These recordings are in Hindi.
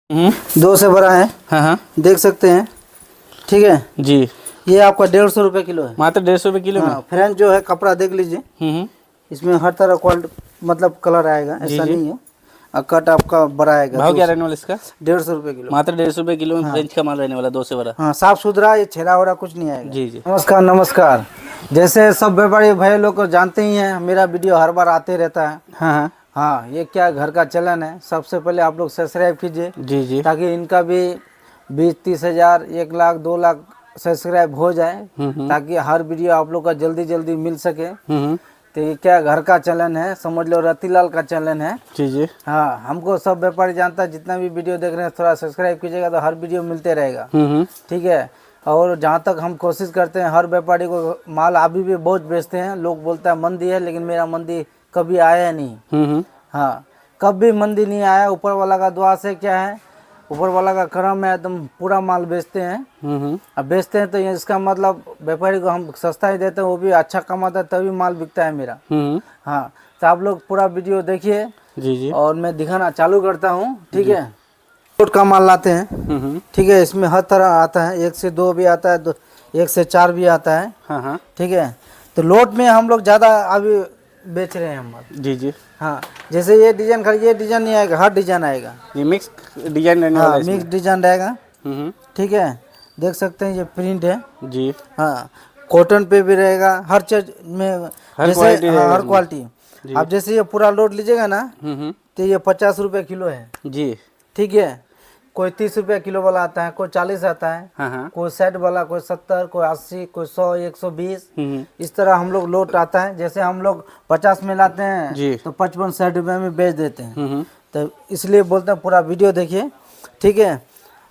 दो से बड़ा है। हाँ हाँ देख सकते हैं, ठीक है जी। ये आपका 150 रुपये किलो है। मात्र 150 रुपये किलो में। हाँ, फ्रेंच जो है कपड़ा देख लीजिए, इसमें हर तरह क्वालिटी मतलब कलर आएगा, ऐसा जी। नहीं है। और कट आपका बड़ा आएगा। भाव क्या रहने वाला इसका? 150 रुपये किलो। मात्र 150 रुपये किलो में हाँ। फ्रेंच का माल रहने वाला, 2 से बड़ा। हाँ, साफ सुथरा, ये छेड़ा वड़ा कुछ नहीं आएगा। जी जी। नमस्कार नमस्कार। जैसे सब व्यापारी भाई लोग को जानते ही हैं, मेरा वीडियो हर बार आते रहता है। हाँ हाँ हाँ, ये क्या घर का चलन है। सबसे पहले आप लोग सब्सक्राइब कीजिए, जी जी। ताकि इनका भी 20-30 हज़ार, 1 लाख 2 लाख सब्सक्राइब हो जाए, ताकि हर वीडियो आप लोग का जल्दी जल्दी मिल सके। तो ये क्या घर का चलन है, समझ लो रतीलाल का चलन है। जी जी। हाँ, हमको सब व्यापारी जानता है। जितना भी वीडियो देख रहे हैं थोड़ा सब्सक्राइब कीजिएगा, तो हर वीडियो मिलते रहेगा। ठीक है। और जहाँ तक हम कोशिश करते हैं हर व्यापारी को माल अभी भी बहुत बेचते हैं। लोग बोलता है मंदी है, लेकिन मेरा मंदी कभी आया नहीं। हाँ, कभी मंदी नहीं आया। ऊपर वाला का दुआ से क्या है, ऊपर वाला का करम है, एकदम पूरा माल बेचते हैं। अब बेचते हैं तो ये इसका मतलब व्यापारी को हम सस्ता ही देते हैं, वो भी अच्छा कमाता है, तभी माल बिकता है मेरा। हाँ, तो आप लोग पूरा वीडियो देखिए जी जी। और मैं दिखाना चालू करता हूँ। ठीक है, लोट का माल लाते हैं। ठीक है, इसमें हर तरह आता है, 1 से 2 भी आता है, 1 से 4 भी आता है। हाँ हाँ ठीक है, तो लोट में हम लोग ज़्यादा अभी बेच रहे हैं माल। जी जी। हाँ, जैसे ये डिजाइन खड़ी, ये डिजाइन नहीं आएगा, हर डिजाइन आएगा। ये मिक्स डिजाइन रहने वाला हाँ, है इसमें। मिक्स डिजाइन रहेगा। हम्म। ठीक है, देख सकते हैं ये प्रिंट है। जी। हाँ, कॉटन पे भी रहेगा, हर चीज में, हर जैसे क्वालिटी हाँ, रहेगा हर इसमें। क्वालिटी। आप जैसे ये पूरा लोड लीजिएगा ना, तो ये 50 रुपये किलो है। जी। ठीक है, कोई 30 रुपये किलो वाला आता है, कोई 40 आता है, हाँ हाँ कोई 60 वाला, कोई 70, कोई 80, कोई 100, 120। इस तरह हम लोग लोट आता है। जैसे हम लोग 50 में लाते जी। हैं तो 55-60 रुपये में बेच देते हैं। तो इसलिए बोलते हैं पूरा वीडियो देखिए। ठीक है,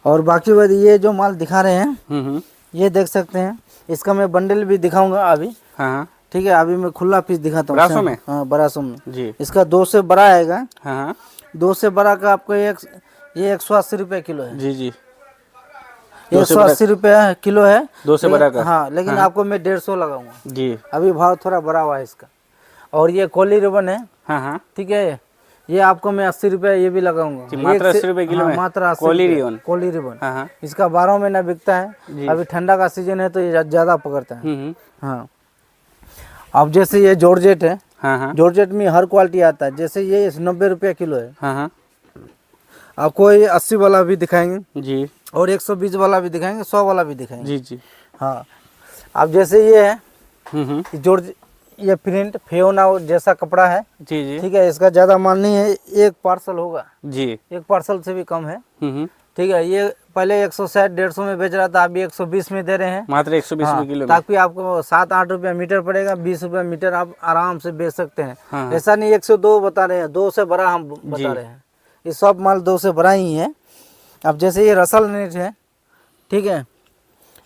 और बाकी बात ये जो माल दिखा रहे हैं, ये देख सकते हैं। इसका मैं बंडल भी दिखाऊंगा अभी। हाँ हाँ ठीक है, अभी मैं खुला पीस दिखाता हूँ। ब्रासों में? हाँ, ब्रासों में। जी। इसका 2 से बड़ा आएगा। हाँ हाँ 2 से बड़ा का आपको ये 180 रुपये किलो है। जी जी। 180 रुपये किलो है। 2 से बड़ा का। हाँ, लेकिन आपको मैं 150 लगाऊंगा। जी। अभी भाव थोड़ा बढ़ा हुआ है इसका। और ये कोली रिबन है। हाँ हाँ ठीक है, ये आपको मैं 80 रुपये ये भी लगाऊंगा। मात्र 80 रुपये किलो में? मात्र 80 कोली रुपये। रिबन। कोली रिबन। हाँ हाँ इसका 12 महीना बिकता है। अभी ठंडा का सीजन है तो ये ज़्यादा पकड़ता है। हाँ, अब जैसे ये जॉर्जेट है। हाँ हाँ जॉर्जेट में हर क्वालिटी आता है। जैसे ये 90 रुपये किलो है। हाँ हाँ आपको ये 80 वाला भी दिखाएंगे, जी और 120 वाला भी दिखाएंगे, 100 वाला भी दिखाएंगे। जी जी। हाँ, अब जैसे ये है जॉर्ज, ये प्रिंट फेयोना जैसा कपड़ा है। जी जी। ठीक है, इसका ज़्यादा माल नहीं है, एक पार्सल होगा। जी। एक पार्सल से भी कम है। ठीक है, ये पहले 160-150 में बेच रहा था, अभी 120 में दे रहे हैं। मात्र 120 रुपये किलो में। ताकि आपको 7-8 रुपये मीटर पड़ेगा, 20 रुपये मीटर आप आराम से बेच सकते हैं। हाँ। ऐसा नहीं 102 बता रहे हैं, 2 से बड़ा हम बता रहे हैं। ये सब माल 2 से बड़ा ही है। अब जैसे ये रसल नेट है। ठीक है,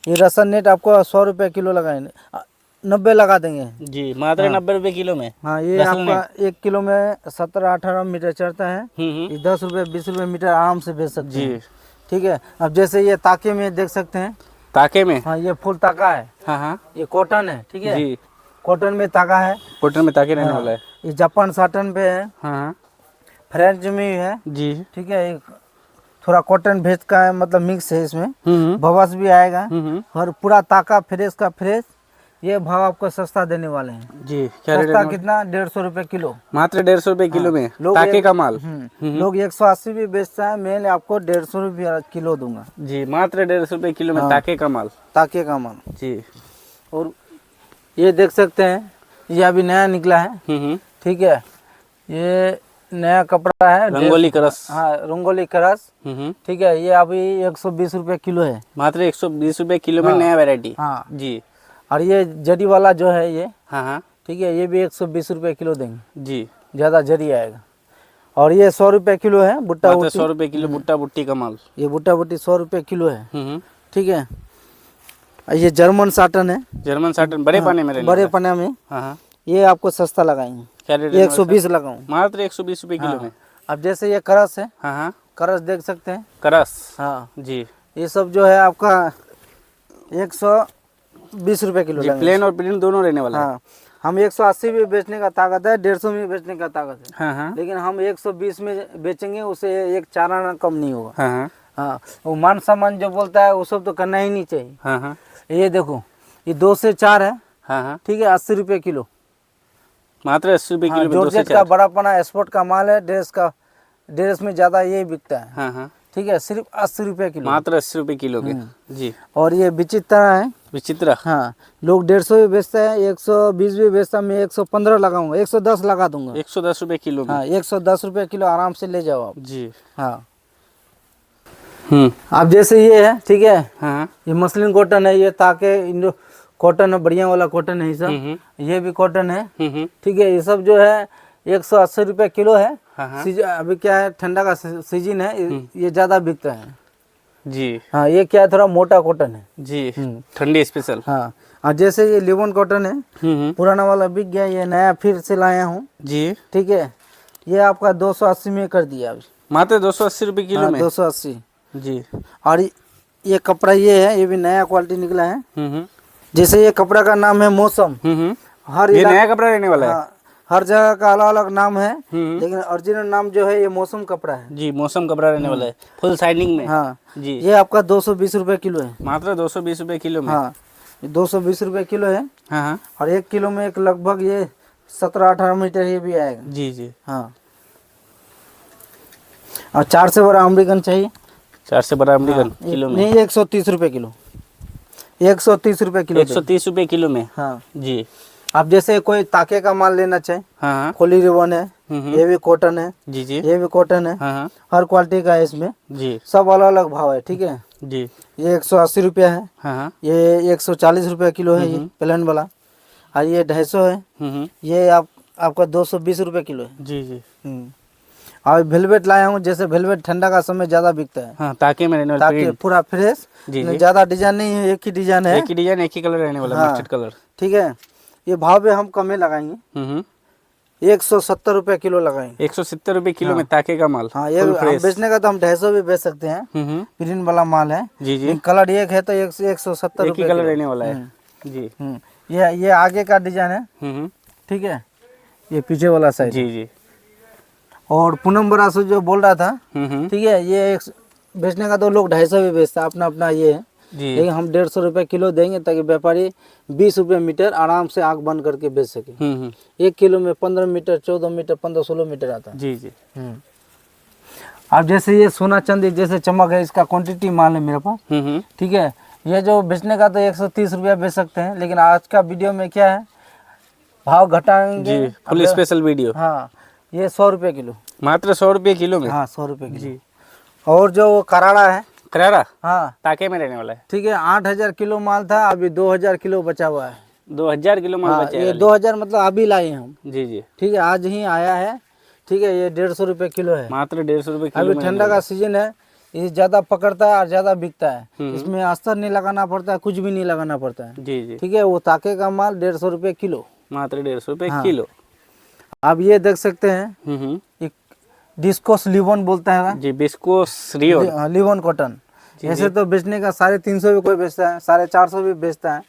ये रसल नेट आपको 100 रुपये किलो लगाएंगे, 90 लगा देंगे जी। मात्र 90 रुपये किलो में। हाँ, ये आपका 1 किलो में 17-18 मीटर चढ़ता है। ये 10 रुपये 20 रुपये मीटर आराम से बेच सकते हैं। ठीक है, अब जैसे ये ताके में देख सकते हैं। ताके में? हाँ, ये फुल ताका है। हाँ हाँ ये कॉटन है। ठीक है जी। कॉटन में ताका है। कॉटन में ताके रहने वाला है। ये जापान साटन पे है। हाँ हाँ फ्रेंच में है। जी। ठीक है, एक थोड़ा कॉटन भेज का है, मतलब मिक्स है इसमें। भवस भी आएगा। और पूरा ताका फ्रेश का फ्रेश। ये भाव आपको सस्ता देने वाले हैं जी। क्या रेट? सस्ता कितना? 150 रुपये किलो। मात्र 150 रुपये किलो में ताके का माल। लोग 180 भी बेचता है, मैं आपको 150 रुपये किलो दूंगा। जी। मात्र 150 रुपये किलो में ताके का माल। ताके का माल जी। और ये देख सकते हैं, ये अभी नया निकला है। ठीक है, ये नया कपड़ा है, रंगोली करस। हाँ, रंगोली करस। ठीक है, ये अभी 120 रुपये किलो है। मात्र 120 रुपये किलो में नया वैरायटी। हाँ जी। और ये जड़ी वाला जो है ये, हाँ हाँ ठीक है, ये भी 120 रुपये किलो देंगे। जी। ज़्यादा जड़ी आएगा। और ये 100 रुपये किलो है भुट्टा मात्र बुट्टी। 100 रुपये किलो भुट्टा बुट्टी का माल। ये भुट्टा बुट्टी 100 रुपये किलो है। ठीक है, ये जर्मन साटन है। जर्मन साटन बड़े पाने में रहने बड़े वाला है। पन्ना में। हाँ हाँ ये आपको सस्ता लगाएंगे। क्या रेट? 120 लगाऊँ। मात्र 120 रुपये किलो में। अब जैसे ये करस है। हाँ हाँ करस देख सकते हैं। करस। हाँ, जी। ये सब जो है आपका 120 रुपये किलो जी। लगेगा। प्लेन और प्रिंट दोनों रहने वाला है। हाँ, हम 180 भी बेचने का ताकत है, 150 में बेचने का ताकत है, हाँ हाँ लेकिन हम 120 में बेचेंगे, उसे एक चाराना कम नहीं होगा। हाँ हाँ हाँ, वो मान सम्मान जो बोलता है वो सब तो करना ही नहीं चाहिए। हाँ हाँ ये देखो, ये 2 से 4 है, हाँ हाँ ठीक है, 80 रुपये किलो। मात्र 80 रुपये हाँ, किलो में 2 से जॉर्जेट का 4। बड़ा पना एक्सपोर्ट का माल है, ड्रेस में ज़्यादा यही बिकता है, हाँ हाँ ठीक है, सिर्फ 80 रुपये किलो। मात्र 80 रुपये किलो में। जी। और ये विचित्र है, विचित्र। हाँ, लोग 150 भी बेचते हैं, 120 भी बेचता, मैं 115 लगाऊंगा, 110 लगा दूंगा। 110 रुपये किलो में। हाँ, 110 रुपये किलो आराम से ले जाओ आप। जी। हाँ, हम्म। अब जैसे ये है, ठीक है, हाँ ये मसलिन कॉटन है, ये ताके इंडो कॉटन है, बढ़िया वाला कॉटन है ये सब। ये भी कॉटन है, ठीक है, ये सब जो है 180 रुपये किलो है। हाँ हाँ अभी क्या है, ठंडा का सीजन है, ये ज़्यादा बिकता है। जी। हाँ, ये क्या है, थोड़ा मोटा कॉटन है। जी ठंडी स्पेशल। हाँ, और जैसे ये लिवन कॉटन है, पुराना वाला बिक गया, ये नया फिर से लाया हूँ। जी। ठीक है, ये आपका 280 में कर दिया अभी। मात्र 280 रुपये किलो में। 280। जी। और ये कपड़ा ये है, ये भी नया क्वालिटी निकला है। जैसे ये कपड़ा का नाम है मौसम। हर ये नया कपड़ा रहने वाला है। हाँ, हर जगह का अलग अलग नाम है, लेकिन ओरिजिनल नाम जो है ये मौसम कपड़ा है। जी मौसम कपड़ा रहने वाला है, फुल शाइनिंग में। हाँ जी। ये आपका 220 रुपये किलो है। मात्र 220 रुपये किलो में। हाँ, 220 रुपये किलो है। हाँ हाँ और 1 किलो में एक लगभग ये 17-18 मीटर ये भी आएगा। जी जी। हाँ, और 4 से बड़ा अमेरिकन चाहिए। 4 से बड़ा अमेरिकन किलो में। नहीं, 130 रुपये किलो, 130 रुपये किलो। 130 रुपये किलो में। हाँ, जी। आप जैसे कोई ताके का माल लेना चाहे, हाँ हाँ खोली रिबन है, ये भी कॉटन है, जी जी। ये भी कॉटन है, हाँ हाँ हर क्वालिटी का है इसमें, जी सब अलग अलग भाव है। ठीक है, जी। ये 180 रुपया है, हाँ हाँ ये 140 रुपये किलो है, ये प्लेन वाला, और ये 250 है, ये आपका 220 रुपये किलो है। जी जी। और वेलवेट लाया हूँ, जैसे वेलवेट ठंडा का समय ज़्यादा बिकता है, हाँ ताकि में रहने वाला ताकि प्रिंट। पूरा फ्रेश, जी जी। ज़्यादा डिजाइन नहीं है, एक ही डिजाइन है। एक ही डिजाइन, एक ही कलर रहने वाला, हाँ। Mustard colour. ठीक है, ये भाव पे हम कम ही लगाएंगे, 170 रुपये किलो लगाएंगे। 170 रुपये किलो में ताके का माल। हाँ, ये हम बेचने का तो हम 250 भी बेच सकते हैं, प्रिंट वाला माल है। जी जी। कलर एक है तो 170 एक ही रुपये कलर किलो। रहने वाला है। जी। ये आगे का डिजाइन है, ठीक है, ये पीछे वाला साइड। जी जी। और पूनम बरासु जो बोल रहा था, हम्म। ठीक है, ये बेचने का तो लोग 250 भी बेचता है, अपना अपना ये है, जी। लेकिन हम 150 रुपये किलो देंगे ताकि व्यापारी 20 रुपये मीटर आराम से आँख बंद करके बेच सके। 1 किलो में 15 मीटर, 14 मीटर, 15-16 मीटर आता है। जी जी। अब जैसे ये सोना चांदी जैसे चमक है, इसका क्वांटिटी माल है मेरे पास, ठीक है, ये जो बेचने का तो 130 रुपया बेच सकते हैं, लेकिन आज का वीडियो में क्या है, भाव घटाएंगे। जी फुल स्पेशल वीडियो। हाँ, ये 100 रुपये किलो। मात्र 100 रुपये किलो में। हाँ, 100 रुपये किलो। और जो वो कराड़ा है, करारा हाँ, ताके में रहने वाला है। ठीक है, 8000 किलो माल था, अभी 2000 किलो बचा हुआ है। 2000 किलो माल हाँ, बचा ये है। 2000 मतलब अभी लाए हैं हम। जी जी। ठीक है, आज ही आया है। ठीक है, ये 150 रुपये किलो है। मात्र 150 रुपये किलो अभी में। ठंडा का सीजन है, ये ज्यादा पकड़ता है और ज्यादा बिकता है। इसमें अस्तर नहीं लगाना पड़ता है, कुछ भी नहीं लगाना पड़ता है। जी जी। ठीक है, वो ताके का माल 150 रुपये किलो। मात्र 150 रुपये हाँ। किलो। आप ये देख सकते हैं, एक डिस्कोस लिवन बोलता है, जी बिस्कोस रियो। लिवन कॉटन। ऐसे तो बेचने का 350 भी कोई बेचता है, 450 भी बेचता है,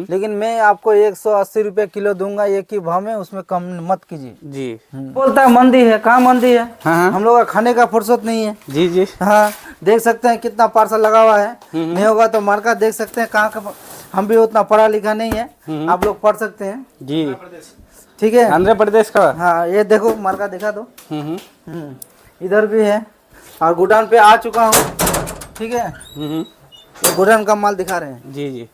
लेकिन मैं आपको 180 रुपये किलो दूंगा एक ही भाव में, उसमें कम मत कीजिए। जी। बोलता है मंदी है, कहाँ मंदी है? हाँ। हम लोग का खाने का फुर्सत नहीं है। जी जी। हाँ, देख सकते हैं कितना पार्सल लगा हुआ है, नहीं होगा तो मार्का देख सकते हैं कहाँ का। हम भी उतना पढ़ा लिखा नहीं है, आप लोग पढ़ सकते हैं। जी। ठीक है, आंध्र प्रदेश का। हाँ, ये देखो मार्का दिखा दो। इधर भी है, और गोडाउन पे आ चुका हूँ। ठीक है, ये गोडाउन का माल दिखा रहे हैं। जी जी।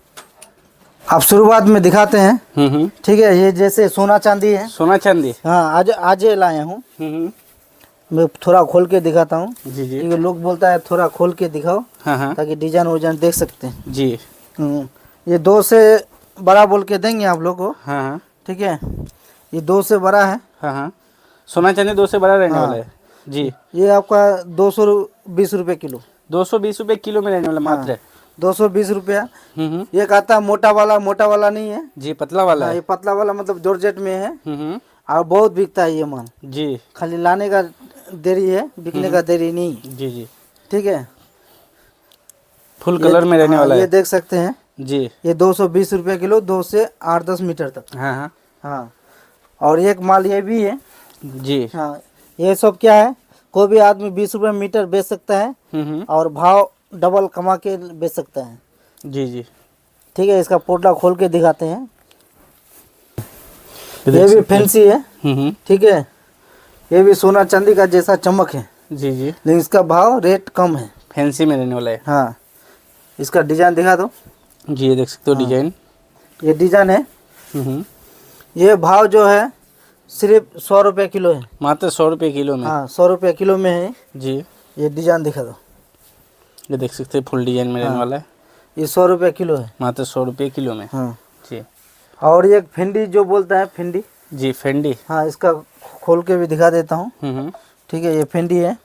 आप शुरुआत में दिखाते हैं। ठीक है, ये जैसे सोना चांदी है। सोना चांदी। हाँ, आज लाया हूँ, मैं थोड़ा खोल के दिखाता हूँ, जी जी। क्योंकि लोग बोलता है थोड़ा खोल के दिखाओ, हाँ। ताकि डिजाइन वोजाइन देख सकते हैं। जी। ये 2 से बड़ा बोल के देंगे आप लोग को। हाँ। ठीक है, ये 2 से बड़ा है। हाँ। सोना चांदी 2 से बड़ा रहने वाला है। जी। ये आपका 220 रुपये किलो। 220 रुपये किलो में रहने वाला मात्र। 220 रुपया। ये कहता है मोटा वाला नहीं है जी, पतला वाला हाँ, है। ये पतला वाला मतलब जॉर्जेट में है, हम्म। और बहुत बिकता है ये माल। जी खाली लाने का देरी है, बिकने का देरी नहीं। जी जी। ठीक है, फुल कलर में रहने वाला ये है। देख सकते हैं, जी। ये 220 रुपये किलो, 2 से 8-10 मीटर तक। हाँ। हाँ, और एक माल ये भी है। जी। हाँ, ये सब क्या है, कोई भी आदमी 20 रुपये मीटर बेच सकता है और भाव डबल कमा के बेच सकता है। जी जी। ठीक है, इसका पोटला खोल के दिखाते हैं। ये भी फैंसी है। ठीक है, ये भी सोना चांदी का जैसा चमक है। जी जी। लेकिन इसका भाव रेट कम है। फैंसी में रहने वाला है। हाँ, इसका डिजाइन दिखा दो। जी, ये देख सकते हो डिजाइन। ये डिजाइन है। ये भाव जो है सिर्फ 100 रुपये किलो है। मात्र 100 रुपये किलो में। हाँ, 100 रुपये किलो में है। जी, ये डिजाइन दिखा दो। ये देख सकते हैं फुल डिजाइन में रहने वाला है। ये 100 रुपये किलो है। मात्र 100 रुपये किलो में। हाँ जी। और एक भिंडी जो बोलता है, भिंडी। जी, फेंडी। हाँ, इसका खोल के भी दिखा देता हूँ। ठीक है, ये भिंडी है।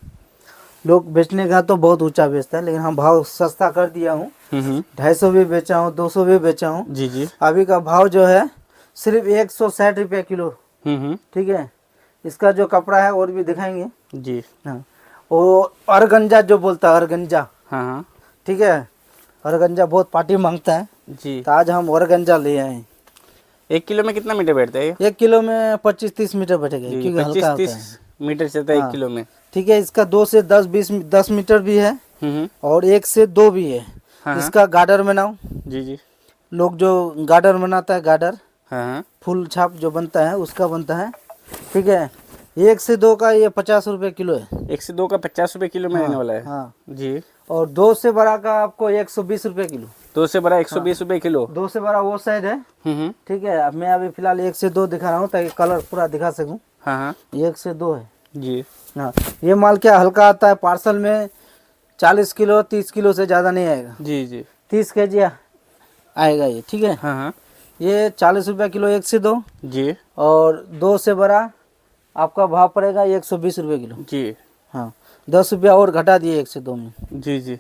लोग बेचने का तो बहुत ऊंचा बेचता है, लेकिन हम भाव सस्ता कर दिया हूँ। 250 भी बेचा हूँ, 200 भी बेचा हूँ। जी जी। अभी का भाव जो है सिर्फ 160 रुपये किलो। ठीक है, इसका जो कपड़ा है और भी दिखाएंगे। जी। हाँ, वो अरगंजा जो बोलता है, अरगंजा। हाँ हाँ। ठीक है, अरगंजा बहुत पार्टी मांगता है, जी। तो आज हम अरगंजा ले आए हैं। 1 किलो में कितना मीटर बैठता है ये? 1 किलो में 25-30 मीटर बैठेगा, जी, क्योंकि हल्का होता 25-30 है। मीटर चलता है 1 हाँ। किलो में। ठीक है, इसका 2 से 10 मीटर भी है और 1 से 2 भी है। हाँ। इसका गार्डर बनाओ। जी जी। लोग जो गार्डर बनाता है, गार्डर हाँ। फुल छाप जो बनता है उसका बनता है। ठीक है, 1 से 2 का ये 50 रुपये किलो है। 1 से 2 का 50 रुपये किलो में रहने वाला है। हाँ, जी। और 2 से बड़ा का आपको 120 रुपये किलो। 2 से बड़ा 120 रुपये किलो। 2 से बड़ा वो साइड है। ठीक है, अब मैं अभी फिलहाल 1 से 2 दिखा रहा हूँ ताकि कलर पूरा दिखा सकूँ। हाँ हाँ। 1 से 2 है। जी। हाँ, ये माल क्या हल्का आता है, पार्सल में 40 किलो 30 किलो से ज़्यादा नहीं आएगा। जी जी। 30 केजी आएगा ये। ठीक है, हाँ हाँ। ये 40 रुपये किलो 1 से 2, जी। और 2 से बड़ा आपका भाव पड़ेगा 120 रुपये किलो। जी। हाँ, 10 रुपया और घटा दिए 1 से 2 में। जी जी।